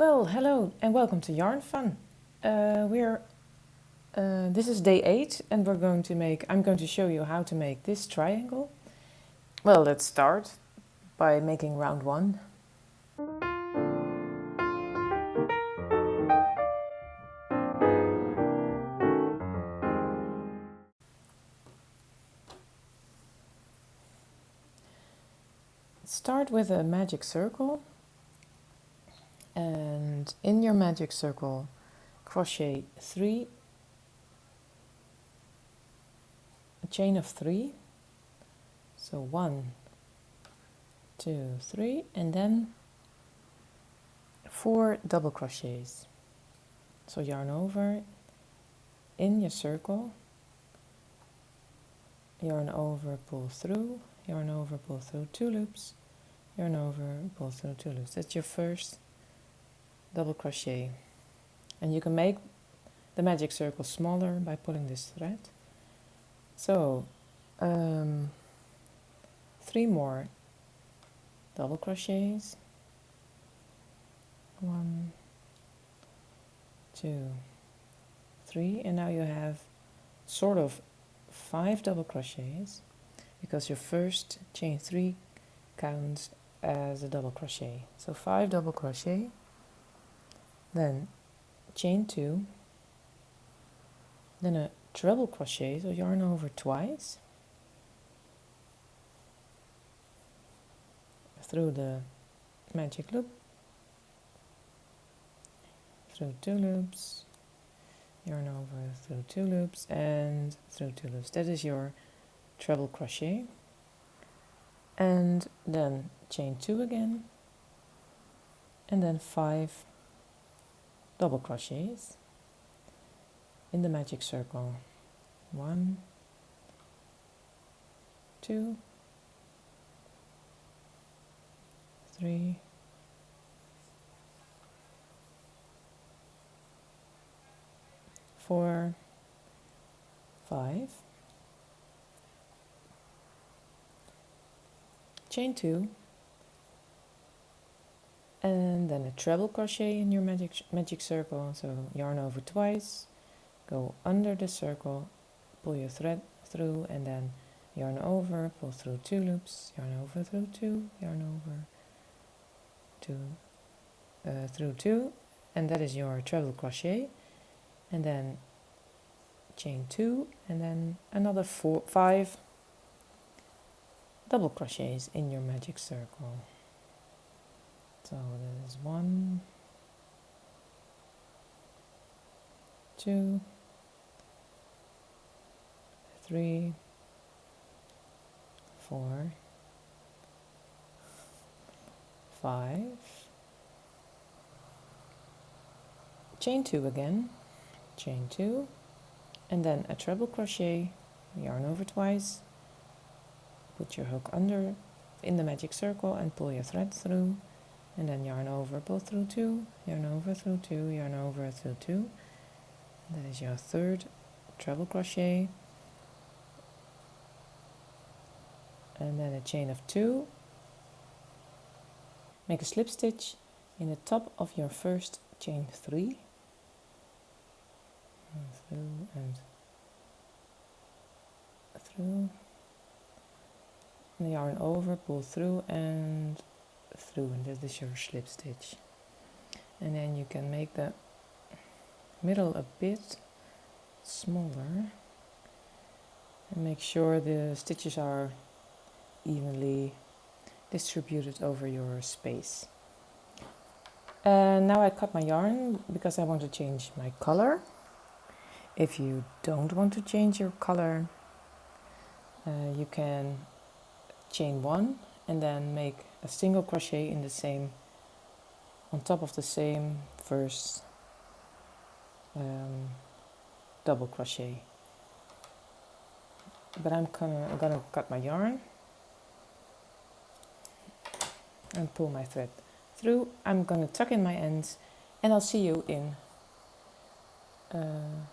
Well, hello and welcome to Yarn Fun. This is day 8 and I'm going to show you how to make this triangle. Well, let's start by making round 1. Start with a magic circle, and in your magic circle crochet 3, a chain of 3, so 1, 2, 3, and then 4 double crochets. So yarn over in your circle, yarn over, pull through, yarn over, pull through 2 loops, yarn over, pull through 2 loops. That's your first double crochet, and you can make the magic circle smaller by pulling this thread. So 3 more double crochets, 1, 2, 3, and now you have sort of 5 double crochets because your first chain 3 counts as a double crochet. So 5 double crochet, then chain 2, then a treble crochet, so yarn over twice through the magic loop, through 2 loops, yarn over through 2 loops and through 2 loops. That is your treble crochet. And then chain 2 again, and then 5 double crochets in the magic circle. 1, 2, 3, 4, 5, chain 2, and then a treble crochet in your magic circle. So yarn over twice, go under the circle, pull your thread through, and then yarn over, pull through 2 loops, yarn over through 2, yarn over 2, through 2, and that is your treble crochet. And then chain 2, and then another 5 double crochets in your magic circle. So that is 1, 2, 3, 4, 5, chain 2 again, chain 2, and then a treble crochet, yarn over twice, put your hook under in the magic circle and pull your thread through, and then yarn over, pull through 2, yarn over through 2, yarn over through 2. That is your 3rd treble crochet, and then a chain of 2. Make a slip stitch in the top of your first chain 3, through and through, and yarn over, pull through and through, and that is your slip stitch. And then you can make the middle a bit smaller and make sure the stitches are evenly distributed over your space. And now I cut my yarn because I want to change my color. If you don't want to change your color, you can chain 1 and then make a single crochet in the same, on top of the same first double crochet. But I'm gonna cut my yarn and pull my thread through. I'm gonna tuck in my ends, and I'll see you in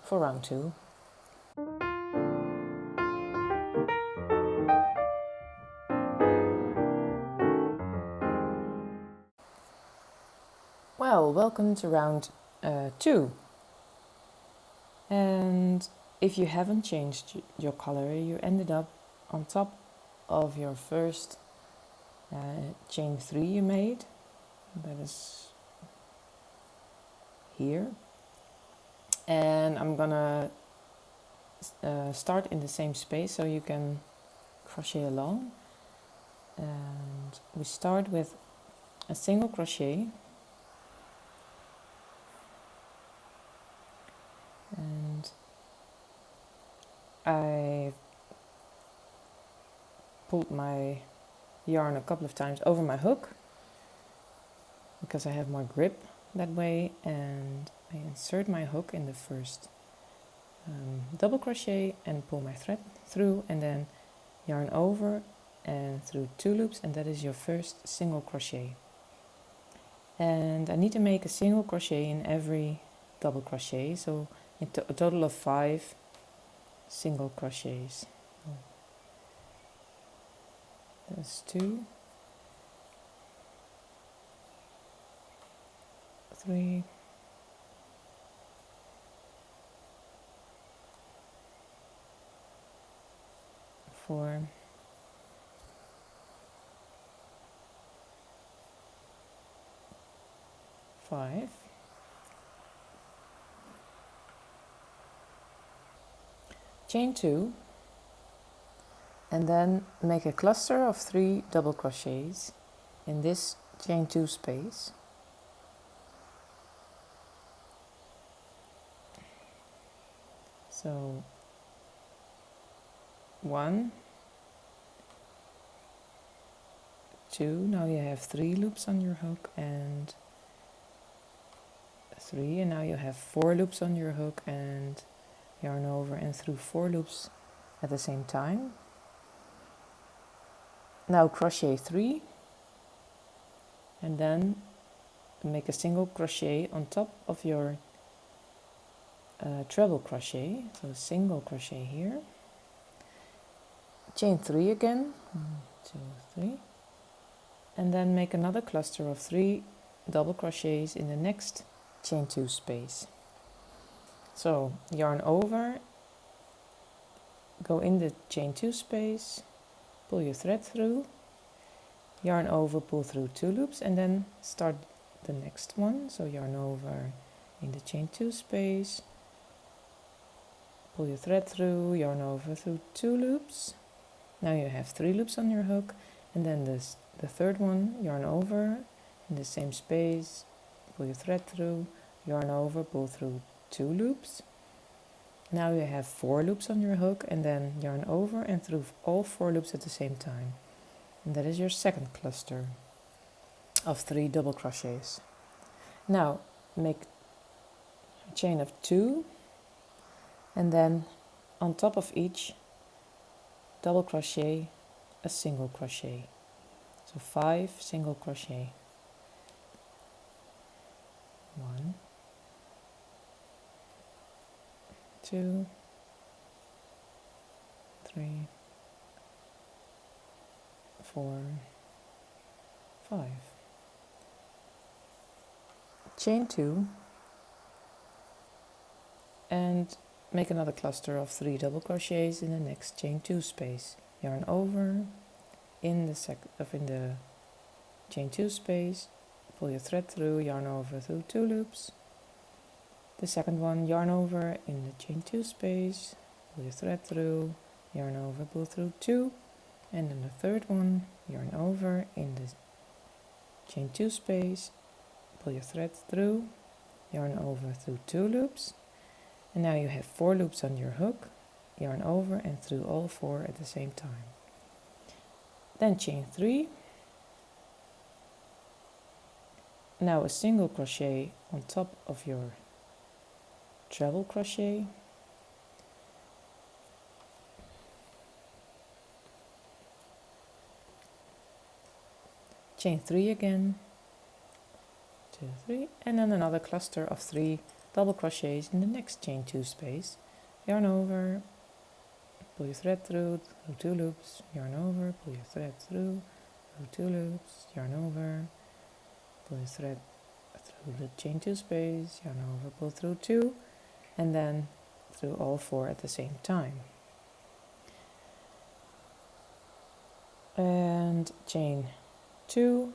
for round 2. Well, welcome to round 2. And if you haven't changed your color, you ended up on top of your first chain 3 you made. That is here. And I'm gonna start in the same space so you can crochet along. And we start with a single crochet. And I pulled my yarn a couple of times over my hook because I have more grip that way, and I insert my hook in the first double crochet and pull my thread through, and then yarn over and through 2 loops, and that is your first single crochet. And I need to make a single crochet in every double crochet, so a total of 5 single crochets. That's 2, 3, 4, 5, chain 2, and then make a cluster of 3 double crochets in this chain 2 space. So 1, 2, now you have 3 loops on your hook, and 3, and now you have 4 loops on your hook, and yarn over and through 4 loops at the same time. Now crochet 3, and then make a single crochet on top of your treble crochet, so single crochet here, chain 3 again, 1, 2, 3, and then make another cluster of 3 double crochets in the next chain 2 space. So yarn over, go in the chain 2 space, pull your thread through, yarn over, pull through 2 loops, and then start the next one. So yarn over in the chain 2 space, pull your thread through, yarn over through 2 loops. Now you have 3 loops on your hook, and then the third one, yarn over in the same space, pull your thread through, yarn over, pull through 2 loops. Now you have 4 loops on your hook, and then yarn over and through all 4 loops at the same time. And that is your second cluster of 3 double crochets. Now make a chain of 2, and then on top of each double crochet a single crochet. So 5 single crochet. 1, 2, 3, 4, 5. Chain 2 and make another cluster of 3 double crochets in the next chain 2 space. Yarn over in the chain 2 space, pull your thread through, yarn over through 2 loops. The second one, yarn over in the chain 2 space, pull your thread through, yarn over, pull through 2, and then the third one, yarn over in the chain 2 space, pull your thread through, yarn over through 2 loops, and now you have 4 loops on your hook, yarn over and through all 4 at the same time. Then chain 3, now a single crochet on top of your treble crochet, chain 3 again, 2, 3, and then another cluster of 3 double crochets in the next chain 2 space. Yarn over, pull your thread through 2 loops, yarn over, pull your thread through 2 loops, yarn over, pull your thread through the chain 2 space, yarn over, pull through 2, and then through all 4 at the same time. And chain 2.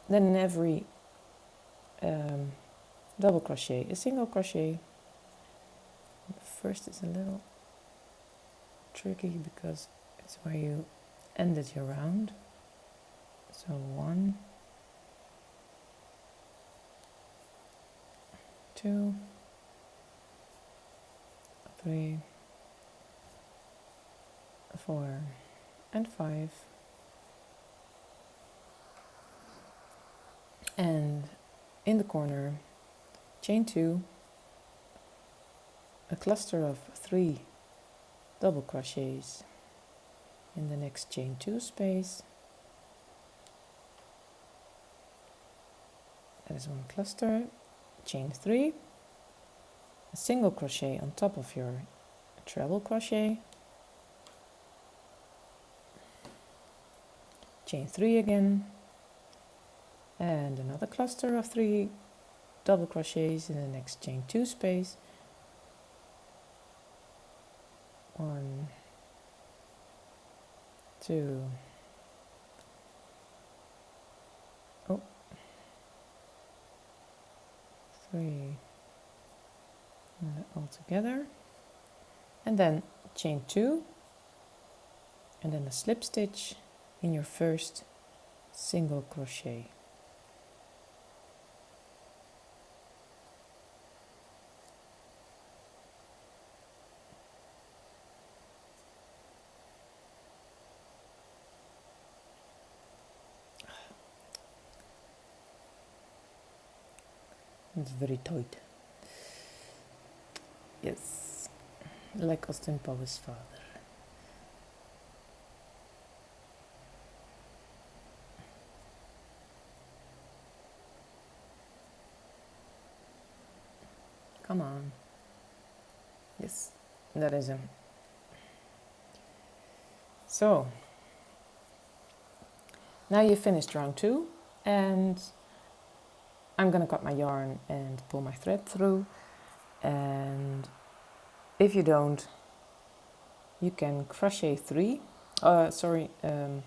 Then in every double crochet, a single crochet. The first is a little tricky because it's where you ended your round. So 1, 2, 3, 4, and 5. And in the corner, chain 2, a cluster of 3 double crochets in the next chain 2 space. That is one cluster, chain 3, a single crochet on top of your treble crochet, chain 3 again, and another cluster of 3 double crochets in the next chain 2 space. 1, 2, 3, all together, and then chain 2, and then a slip stitch in your first single crochet. It's very tight. Yes, like Austin Powers' father. Come on. Yes, that is him. So, now you finished round 2, and I'm gonna cut my yarn and pull my thread through, and if you don't, you can crochet 3, chain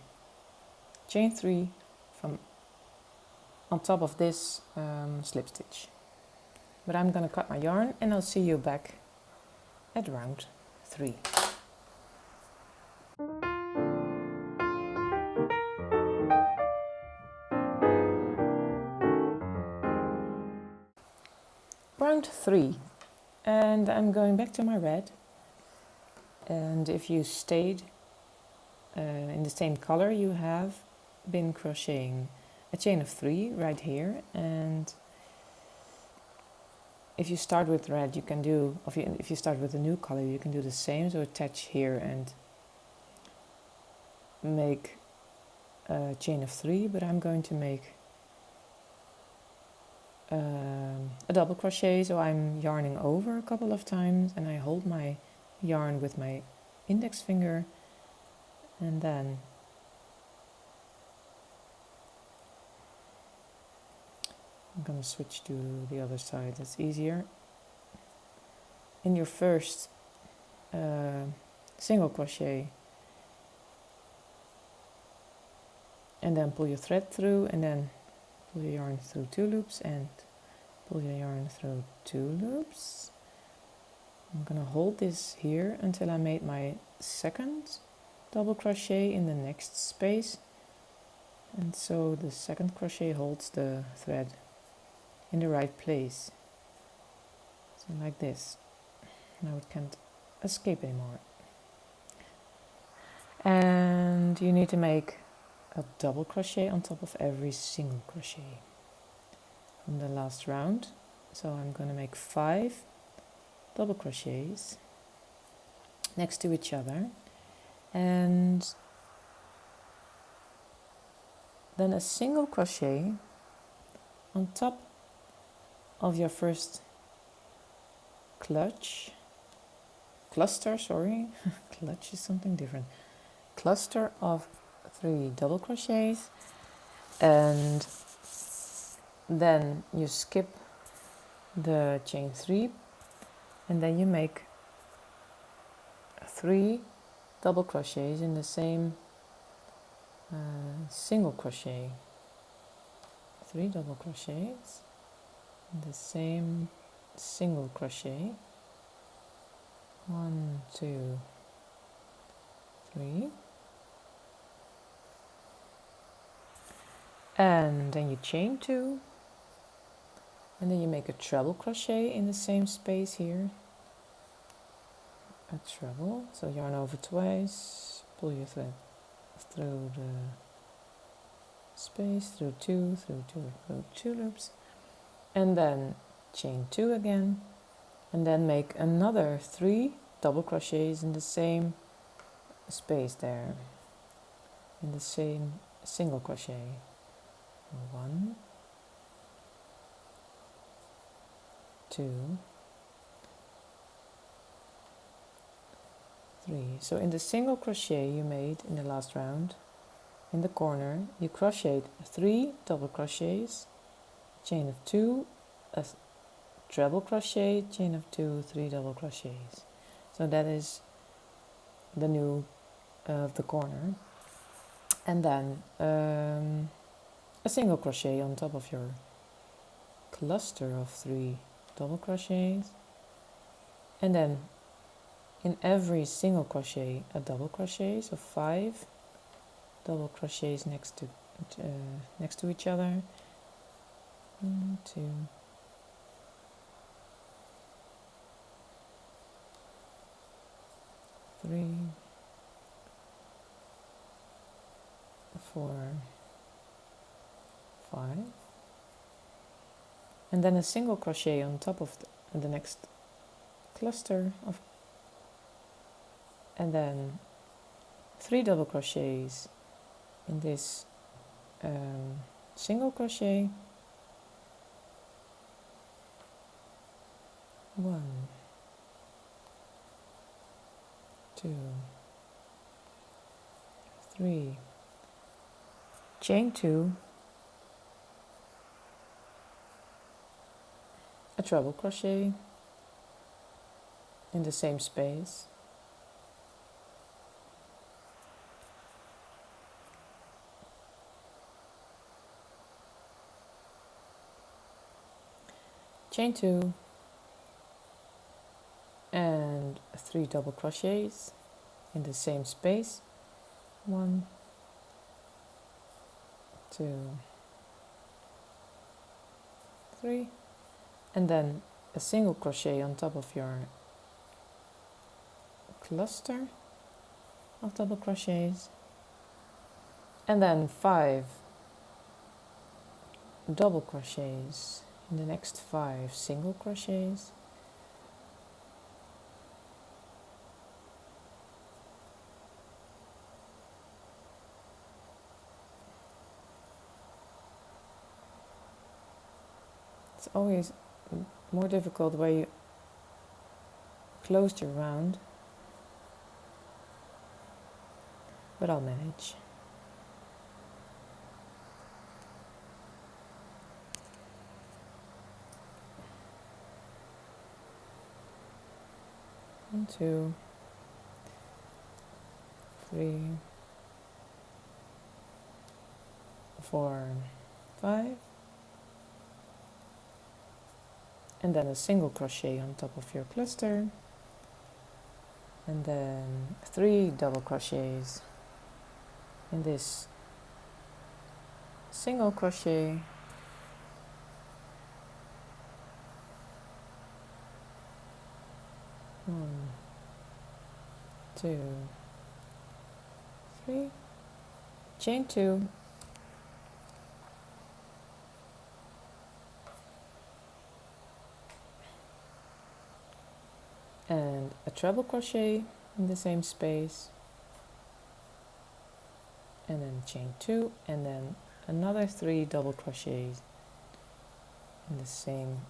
3 from on top of this slip stitch. But I'm gonna cut my yarn and I'll see you back at round 3. Round 3, and I'm going back to my red, and if you stayed in the same color, you have been crocheting a chain of 3 right here, and if you start with red, you can do, if you start with a new color, you can do the same, so attach here and make a chain of 3, but I'm going to make a double crochet, so I'm yarning over a couple of times, and I hold my yarn with my index finger, and then I'm going to switch to the other side, that's easier. In your first single crochet, and then pull your thread through, and then pull your yarn through 2 loops, and pull your yarn through 2 loops. I'm gonna hold this here until I made my second double crochet in the next space, and so the second crochet holds the thread in the right place, so like this. Now it can't escape anymore. And you need to make a double crochet on top of every single crochet from the last round. So I'm going to make 5 double crochets next to each other, and then a single crochet on top of your first cluster, clutch is something different, cluster of 3 double crochets, and then you skip the chain 3, and then you make 3 double crochets in the same single crochet. 3 double crochets in the same single crochet. 1, 2, 3, and then you chain 2, and then you make a treble crochet in the same space here. A treble, so yarn over twice, pull your thread through the space, through 2, through 2, through 2 loops, and then chain 2 again, and then make another 3 double crochets in the same space there, in the same single crochet. 1, 2, 3. So in the single crochet you made in the last round, in the corner you crocheted 3 double crochets, chain of 2, a treble crochet, chain of 2, 3 double crochets. So that is the new of the corner, and then a single crochet on top of your cluster of 3 double crochets, and then in every single crochet a double crochet, so 5 double crochets next to each other. 1, 2, 3, 4, 5, and then a single crochet on top of the next cluster of, and then 3 double crochets in this single crochet. 1, 2, 3, chain 2, a treble crochet in the same space, chain 2, and 3 double crochets in the same space. 1, 2, 3, and then a single crochet on top of your cluster of double crochets, and then 5 double crochets in the next 5 single crochets. It's always more difficult where you closed your round, but I'll manage. One, 2, 3, 4, 5, and then a single crochet on top of your cluster, and then 3 double crochets in this single crochet, one, 2, 3, chain 2, and a treble crochet in the same space, and then chain 2, and then another 3 double crochets in the same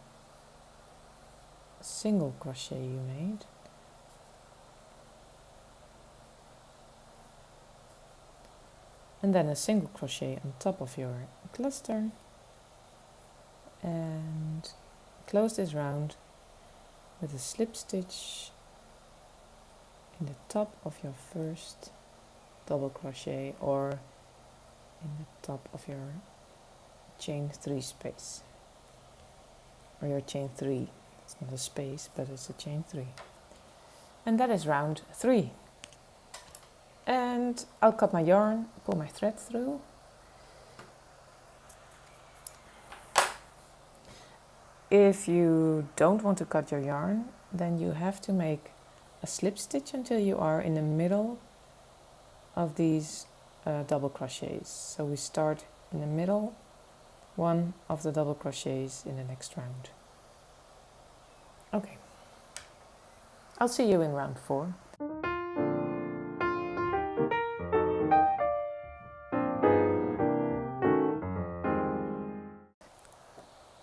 single crochet you made, and then a single crochet on top of your cluster and close this round with a slip stitch in the top of your first double crochet or in the top of your chain 3 space, or your chain 3. It's not a space, but it's a chain 3, and that is round 3. And I'll cut my yarn, pull my thread through. If you don't want to cut your yarn, then you have to make a slip stitch until you are in the middle of these double crochets. So we start in the middle one of the double crochets in the next round. Okay, I'll see you in round 4.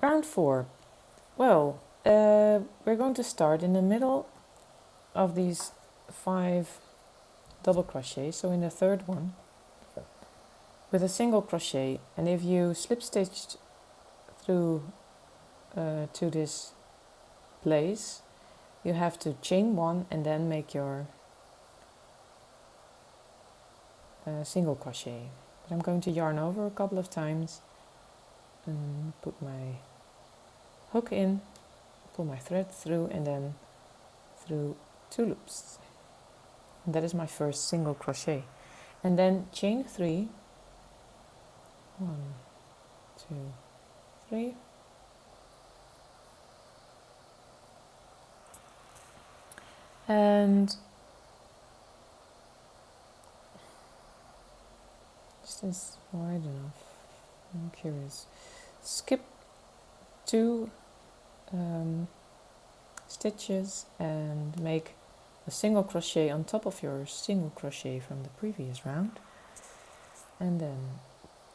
Round 4. Well, we're going to start in the middle of these 5 double crochets, so in the third one, with a single crochet. And if you slip stitched through to this place, you have to chain 1 and then make your single crochet. But I'm going to yarn over a couple of times and put my hook in, pull my thread through, and then through 2 loops. And that is my first single crochet. And then chain 3, 1, 2, 3, and is this wide enough? I'm curious. Skip 2 stitches and make a single crochet on top of your single crochet from the previous round, and then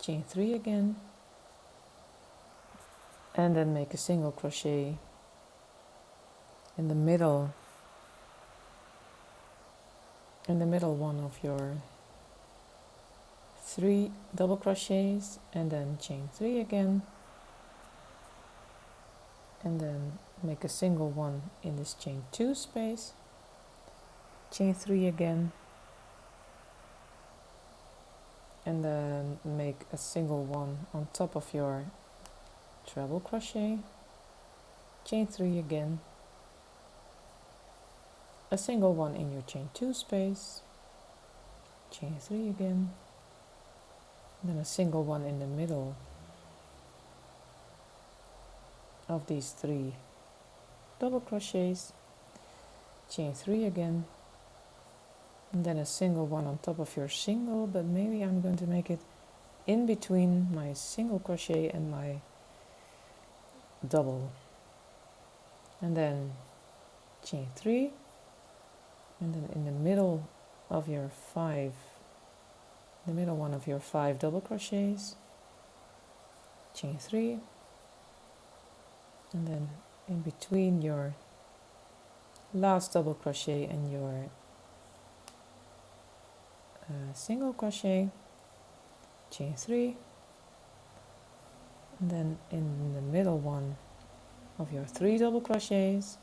chain 3 again, and then make a single crochet in the middle one of your 3 double crochets, and then chain 3 again, and then make a single one in this chain 2 space, chain 3 again, and then make a single one on top of your treble crochet, chain 3 again, a single one in your chain 2 space, chain 3 again, then a single one in the middle of these 3 double crochets, chain 3 again, and then a single one on top of your single, but maybe I'm going to make it in between my single crochet and my double, and then chain 3, and then in the middle of your 5, the middle one of your 5 double crochets, chain 3, and then in between your last double crochet and your single crochet, chain 3, and then in the middle one of your 3 double crochets,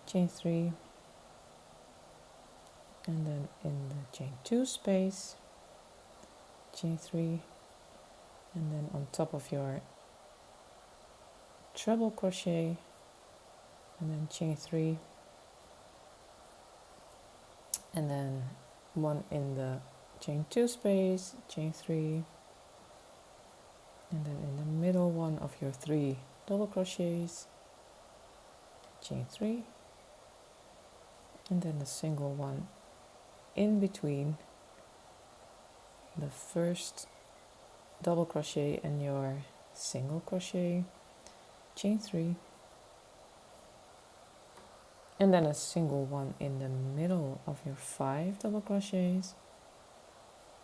chain 3, and then in the chain 2 space, chain 3, and then on top of your treble crochet, and then chain 3, and then one in the chain 2 space, chain 3, and then in the middle one of your 3 double crochets, chain 3, and then a single one in between the first double crochet and your single crochet, chain 3, and then a single one in the middle of your 5 double crochets,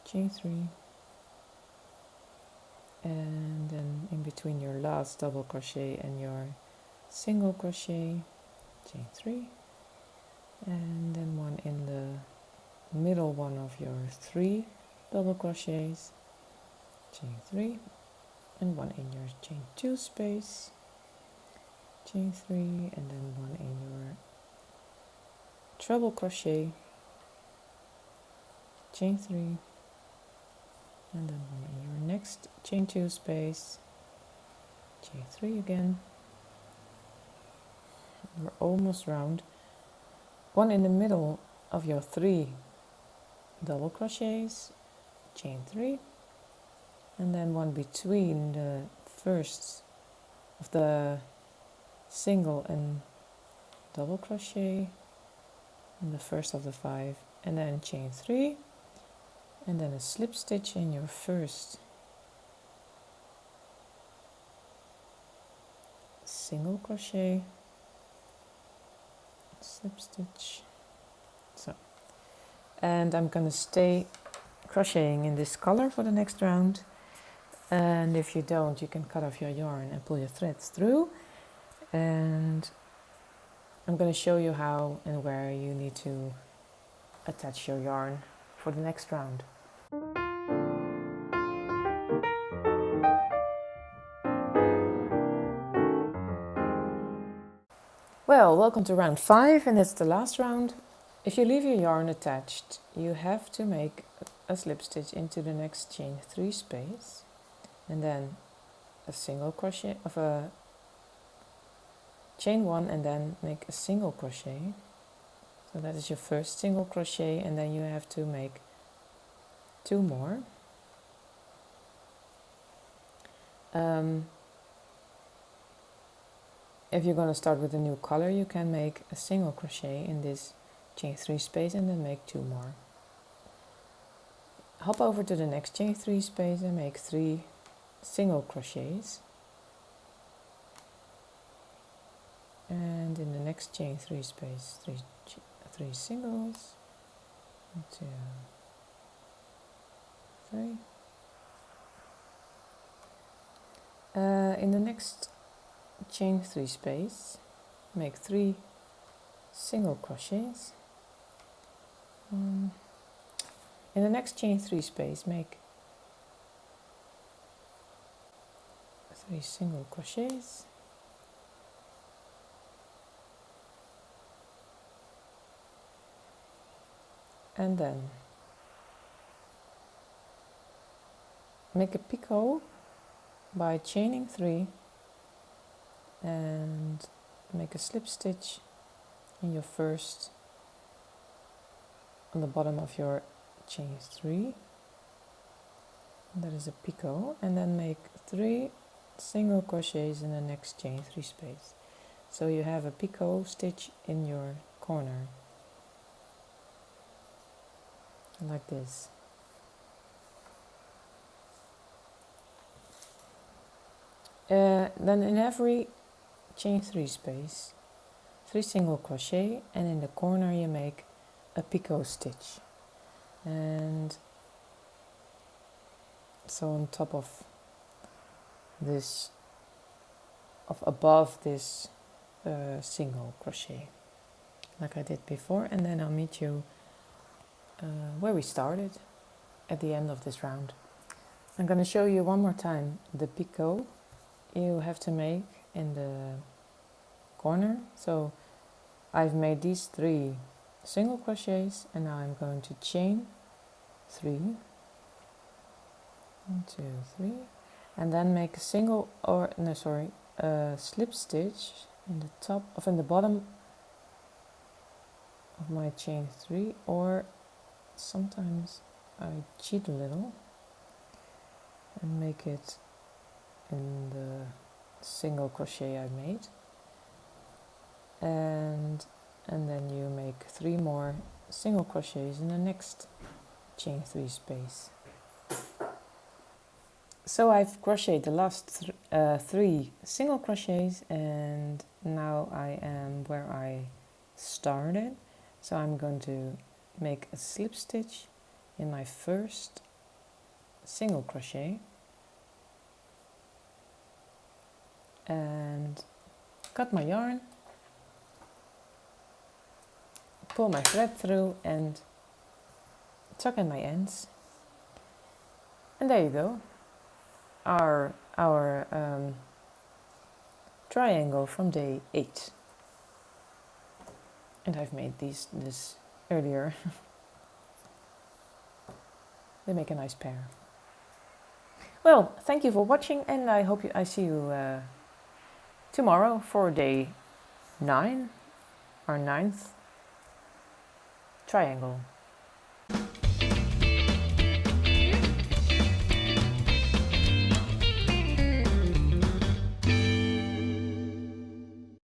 chain 3, and then in between your last double crochet and your single crochet, chain 3, and then one in the middle one of your 3 double crochets, chain 3, and one in your chain 2 space, chain 3, and then one in your treble crochet, chain 3, and then one in your next chain 2 space, chain 3 again. We're almost round. One in the middle of your 3 double crochets, chain 3, and then one between the first of the single and double crochet in the first of the 5, and then chain 3, and then a slip stitch in your first single crochet, slip stitch. So, and I'm gonna stay crocheting in this color for the next round, and if you don't, you can cut off your yarn and pull your threads through, and I'm going to show you how and where you need to attach your yarn for the next round. Well, welcome to round 5, and it's the last round. If you leave your yarn attached, you have to make a slip stitch into the next chain 3 space, and then a single crochet of a chain 1, and then make a single crochet. So that is your first single crochet, and then you have to make 2 more. If you're going to start with a new color, you can make a single crochet in this chain 3 space and then make 2 more. Hop over to the next chain 3 space and make 3 single crochets. And in the next chain 3 space, 3 singles, 1, 2, 3. In the next chain 3 space, make 3 single crochets. In the next chain 3 space, make 3 single crochets. And then make a picot by chaining 3 and make a slip stitch in your first, on the bottom of your chain 3. That is a picot, and then make 3 single crochets in the next chain 3 space. So you have a picot stitch in your corner, like this. Then in every chain 3 space, 3 single crochet, and in the corner you make a picot stitch. And so on top of this, above this single crochet, like I did before, and then I'll meet you where we started at the end of this round. I'm going to show you one more time the picot you have to make in the corner. So I've made these 3 single crochets, and now I'm going to chain 3, 1, 2, 3, and then make a slip stitch in the top of in the bottom of my chain 3, or sometimes I cheat a little and make it in the single crochet I made, and then you make 3 more single crochets in the next chain 3 space. So I've crocheted the last 3 single crochets, and now I am where I started. So I'm going to make a slip stitch in my first single crochet and cut my yarn, pull my thread through and tuck in my ends, and there you go. our triangle from day 8. And I've made this earlier. They make a nice pair. Well, thank you for watching, and I hope I see you tomorrow for day 9, our 9th triangle.